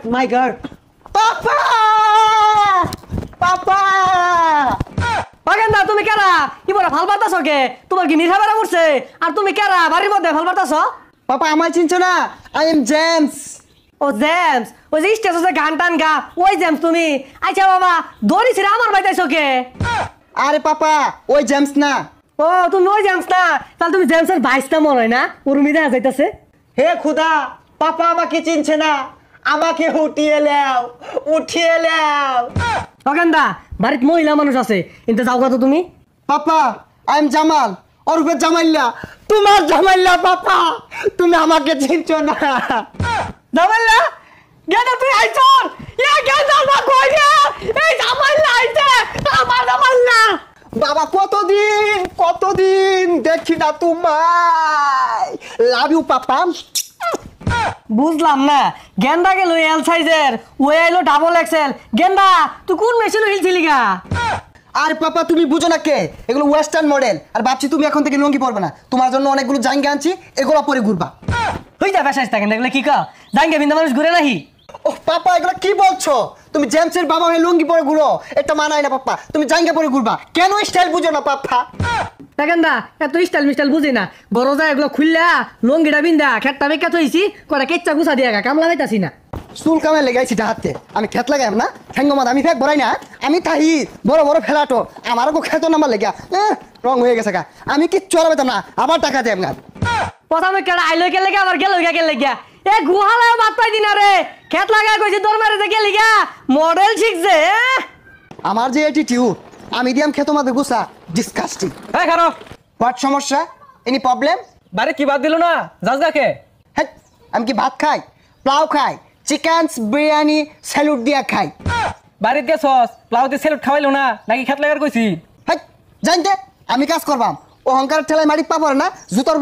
মাই god papa পাপা বাগেন্দা তুমি কেরা কি বড় ভাল বাতাস কে তোমার কি নিশা বেড়া করছে আর তুমি কেরা বাড়ির মধ্যে ভাল বাতাস পাপা আমায় চিনছো না আই এম জেমস ও জেমস ওই যে স্টেশনে গান টান গা ওই জেমস তুমি আচ্ছা বাবা দড়ি ছিড়ে আমার বাইতাইছো কে আরে পাপা ওই জেমস না ও তুমি ওই জেমস না তাহলে তুমি জেমসের ভাইসটা মনে হয় না উর্মি দেখা যাইতাছে হে খুদা পাপা আমাকে চিনছে না আমাকে উঠিয়ে লাও বাগেন্দা বাড়িতে মহিলা মানুষ আছে কিন্তু যাও তো তুমি পাপা আই এম জামাল ওরফে জামাইল্লা তোমার জামাইল্লা পাপা তুমি আমাকে চিনছো না জামাইলা গেন্দা তুই আইছর ইয়া গেন্দা না কই রে এই জামাইলা আইছে আমার জামাইলা বাবা কতদিন দেখি না তোমায় লাভ ইউ পাপা বুঝলাম না গেন্দা গেল এল সাইজের ওই আইলো ডাবল এক্সেল গেন্দা তুই কোন মেশিন হিলছিলি গা আরে পাপা তুমি বুঝো না কে এগুলো ওয়েস্টার্ন মডেল আর ভাবছি তুমি এখন থেকে লুঙ্গি পরবে না তোমার জন্য অনেকগুলো জাঙ্গা আনছি এগুলো পরে ঘুরবা হই যা বেশাইছ থাকেন এগুলো কি কা জাঙ্গে বিন্দা মানুষ ঘুরে নাহি ও পাপা এগুলো কি বলছো তুমি জেমসের বাবা হয়ে লুঙ্গি পরে ঘুরো এটা মানায় না পাপা তুমি জাঙ্গা পরে ঘুরবা কেন স্টাইল বুঝো না পাপা গেন্দা এত স্টাইল মিস্টাইল বুঝি না বড় যায় এগুলো খুললা লঙ্গিটা বিন্দা খেটটা বেকা থইছি কটা কেচ্চা গুছা দিয়া গা কামলা লাগাইতাছি না চুল কামে লেগাইছি হাতে আমি খেত লাগাই না ঠ্যাঙ্গমাদ আমি ফেক ভরাই না আমি তাহি বড় বড় ফেলাটো আমারও খেতো নামার লেগা রং হয়ে গেছে গা আমি কিচ্ছু আর পেতাম না আবার টাকা দেব না প্রথমে কেডা আইলো কে লেগে আবার গেল কে লেগে এ গুহালায় বাদ পাই দিনা রে খেত লাগাই কইছি তোর মারে যে গেলি গা মডেল শিখছে আমার যে অ্যাটিটিউড আমি দিয়াম খেতো মাঝে গুছা ডিসকাস্টিং এই খারো হোয়াট সমস্যা এনি প্রবলেম বাড়ি কি বাদ দিল না যাস গাকে হ্যাঁ আমি কি ভাত খাই প্লাউ খাই চিকেন বিরিয়ানি স্যালুট দিয়া খাই বাড়িতে গেছস প্লাউতে সেলুট খাওয়াইলো না নাকি খেত লাগার কইছি হ্যাঁ জানতে আমি কাজ করবাম অহংকার ঠেলায় মাটি পাবো না জুতোর